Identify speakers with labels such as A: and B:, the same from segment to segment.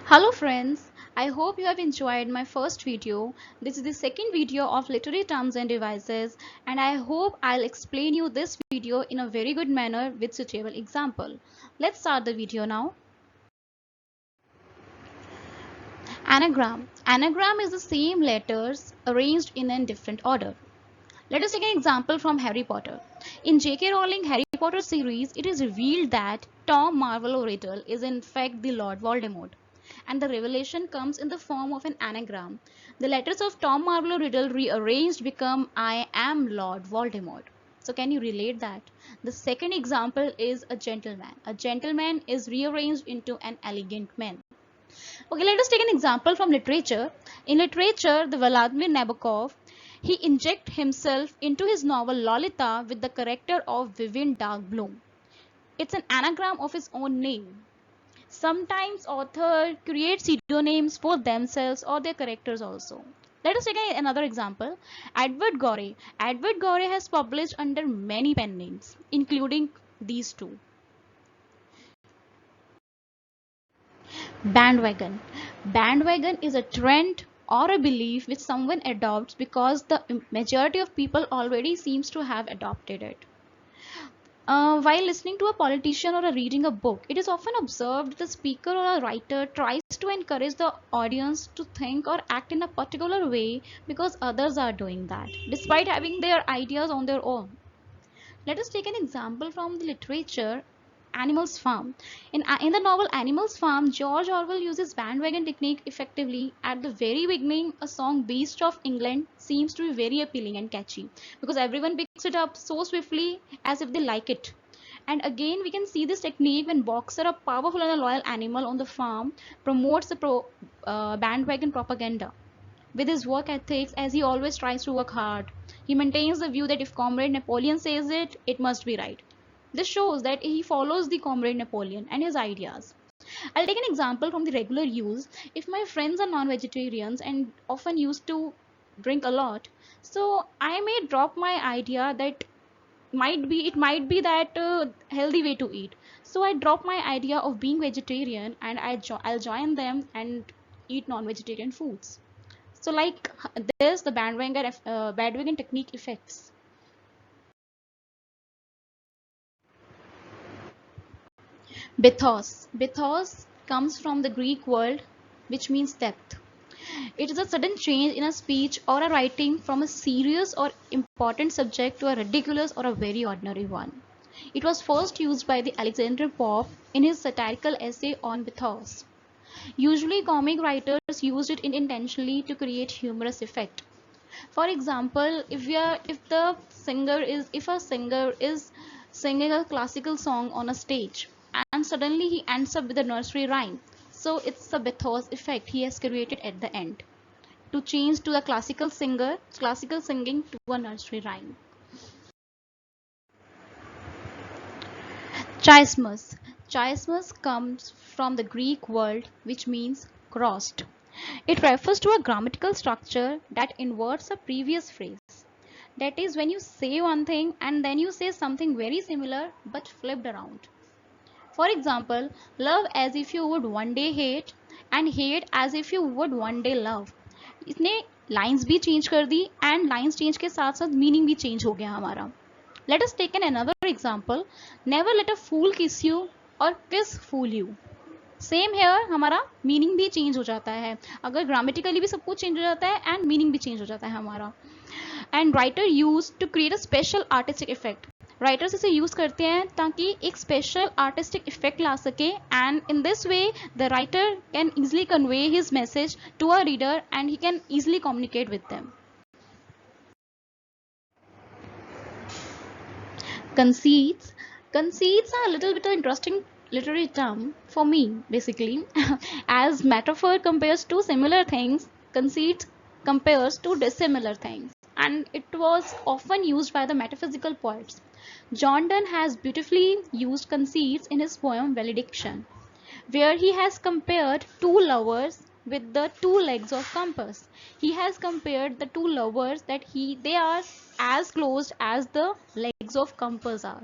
A: Hello friends, I hope you have enjoyed my first video. This is the second video of literary terms and devices, and I hope I'll explain you this video in a very good manner with suitable example. Let's start the video now. Anagram. Anagram is the same letters arranged in a different order. Let us take an example from Harry Potter. In J.K. Rowling Harry Potter series, it is revealed that Tom Marvolo Riddle is in fact the Lord Voldemort. And the revelation comes in the form of an anagram. The letters of Tom Marvolo Riddle rearranged become I am Lord Voldemort. So can you relate that? The second example is a gentleman. A gentleman is rearranged into an elegant man. Okay, let us take an example from literature. In literature, the Vladimir Nabokov, he inject himself into his novel Lolita with the character of Vivian Darkbloom. It's an anagram of his own name. Sometimes author create pseudonyms for themselves or their characters also. Let us take another example. Edward Gorey. Edward Gorey has published under many pen names, including these two. Bandwagon. Bandwagon is a trend or a belief which someone adopts because the majority of people already seems to have adopted it. While listening to a politician or reading a book, it is often observed the speaker or a writer tries to encourage the audience to think or act in a particular way because others are doing that, despite having their ideas on their own. Let us take an example from the literature Animals Farm. In the novel Animals Farm, George Orwell uses bandwagon technique effectively. At the very beginning, a song Beast of England seems to be very appealing and catchy because everyone picks it up so swiftly as if they like it. And again, we can see this technique when Boxer, a powerful and a loyal animal on the farm, promotes the bandwagon propaganda. With his work ethics, as he always tries to work hard, he maintains the view that if Comrade Napoleon says it, it must be right. This shows that he follows the Comrade Napoleon and his ideas. I'll take an example from the regular use. If my friends are non-vegetarians and often used to drink a lot, so I may drop my idea that it might be that healthy way to eat. So I drop my idea of being vegetarian and I'll join them and eat non-vegetarian foods. So like this, the bandwagon technique effects. Bathos. Bathos comes from the Greek word which means depth. It is a sudden change in a speech or a writing from a serious or important subject to a ridiculous or a very ordinary one. It was first used by the Alexander Pope in his satirical essay on bathos. Usually comic writers used it intentionally to create humorous effect. For example, if a singer is singing a classical song on a stage and suddenly he ends up with a nursery rhyme, so it's a bathos effect he has created at the end to change to the classical singing to a nursery rhyme. Chiasmus. Chiasmus comes from the Greek word which means crossed. It refers to a grammatical structure that inverts a previous phrase. That is when you say one thing and then you say something very similar but flipped around. For example, love as if you would one day hate and hate as if you would one day love. इसने lines भी change कर दी and lines change के साथ साथ meaning भी change हो गया हमारा. Let us take another example. Never let a fool kiss you or kiss fool you. Same here हमारा मीनिंग भी चेंज हो जाता है. अगर ग्रामेटिकली भी सब कुछ चेंज हो जाता है एंड मीनिंग भी चेंज हो जाता है हमारा. And writer use to create a special artistic effect. Writers इसे यूज करते हैं ताकि एक स्पेशल आर्टिस्टिक इफेक्ट ला सके and in this way the writer can easily convey his message to a reader and he can easily communicate with them. Conceits. Conceits are a little bit of interesting literary term for me, basically. As metaphor compares two similar things, conceit compares two dissimilar things. And it was often used by the metaphysical poets. John Donne has beautifully used conceits in his poem Valediction, where he has compared two lovers with the two legs of compass. He has compared the two lovers that they are as close as the legs of compass are.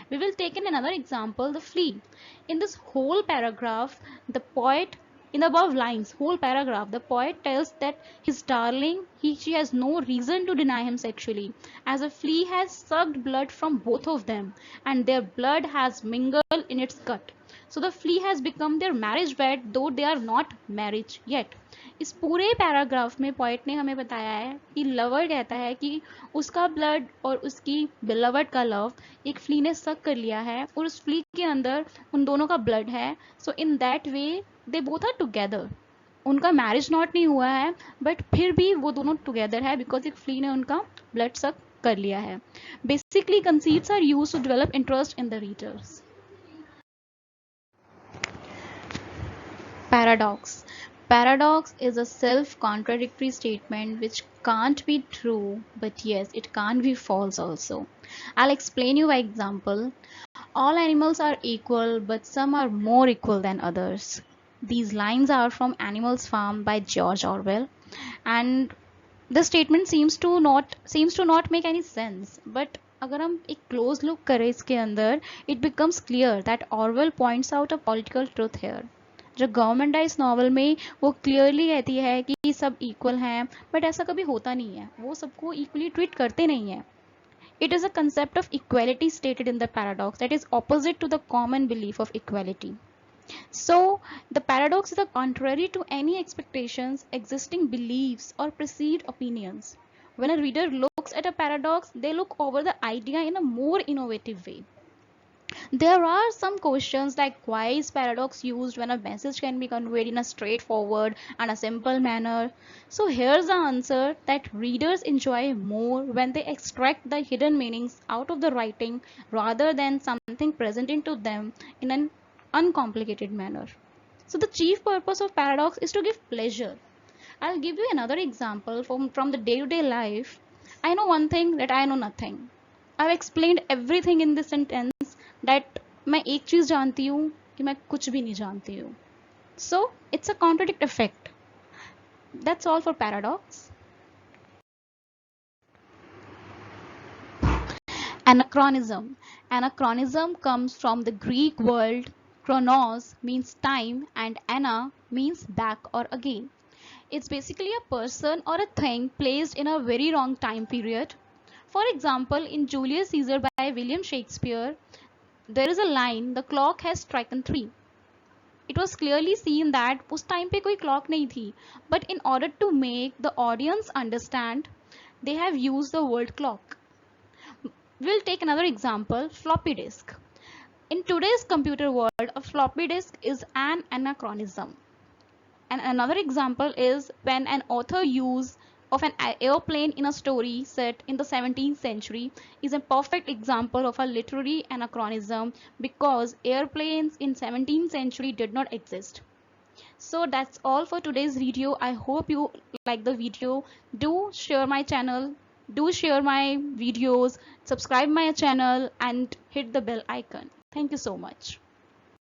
A: We will take in another example, the flea. In this whole paragraph, the poet In the above lines, whole paragraph, the poet tells that his darling, she has no reason to deny him sexually, as a flea has sucked blood from both of them, and their blood has mingled in its gut. So the flea has become their marriage bed, though they are not married yet. इस पूरे paragraph में poet ने हमें बताया है कि lover कहता है कि उसका ब्लड और उसकी बिलवर्ड का लव एक फ्ली ने सक कर लिया है और उस फ्ली के अंदर उन दोनों का ब्लड है. So in that way they both are together. उनका मैरिज नॉट नहीं हुआ है बट फिर भी वो दोनों टुगेदर है बिकॉज एक फ्ली ने उनका ब्लड सक कर लिया है. Basically conceits are used to develop interest in the readers. Paradox. Paradox is a self-contradictory statement which can't be true, but yes, it can't be false also. I'll explain you by example. All animals are equal, but some are more equal than others. These lines are from Animals Farm by George Orwell, and the statement seems to not make any sense. But अगर हम एक close look करें इसके अंदर, it becomes clear that Orwell points out a political truth here. जो government है इस novel में वो क्लियरली कहती है कि सब इक्वल हैं, बट ऐसा कभी होता नहीं है, वो सबको इक्वली ट्रीट करते नहीं है. It is a concept of equality stated in the paradox that is opposite to the common belief of equality. So, the paradox is the contrary to any expectations, existing beliefs, or perceived opinions. When a reader looks at a paradox, they look over the idea in a more innovative way. There are some questions like why is paradox used when a message can be conveyed in a straightforward and a simple manner. So here's the answer that readers enjoy more when they extract the hidden meanings out of the writing rather than something presented to them in an uncomplicated manner. So the chief purpose of paradox is to give pleasure. I'll give you another example from the day-to-day life. I know one thing that I know nothing. I've explained everything in this sentence that मैं एक चीज जानती हूँ कि मैं कुछ भी नहीं जानती हूँ. So it's a contradict effect. That's all for paradox. Anachronism. Anachronism comes from the Greek word chronos means time and ana means back or again. It's basically a person or a thing placed in a very wrong time period. For example, in Julius Caesar by William Shakespeare, there is a line, the clock has striken 3. It was clearly seen that उस time पे कोई clock नहीं थी, but in order to make the audience understand, they have used the word clock. We'll take another example, floppy disk. In today's computer world, a floppy disk is an anachronism. And another example is when an author use of an airplane in a story set in the 17th century is a perfect example of a literary anachronism because airplanes in 17th century did not exist. So that's all for today's video. I hope you like the video. Do share my channel, do share my videos, subscribe my channel and hit the bell icon. Thank you so much.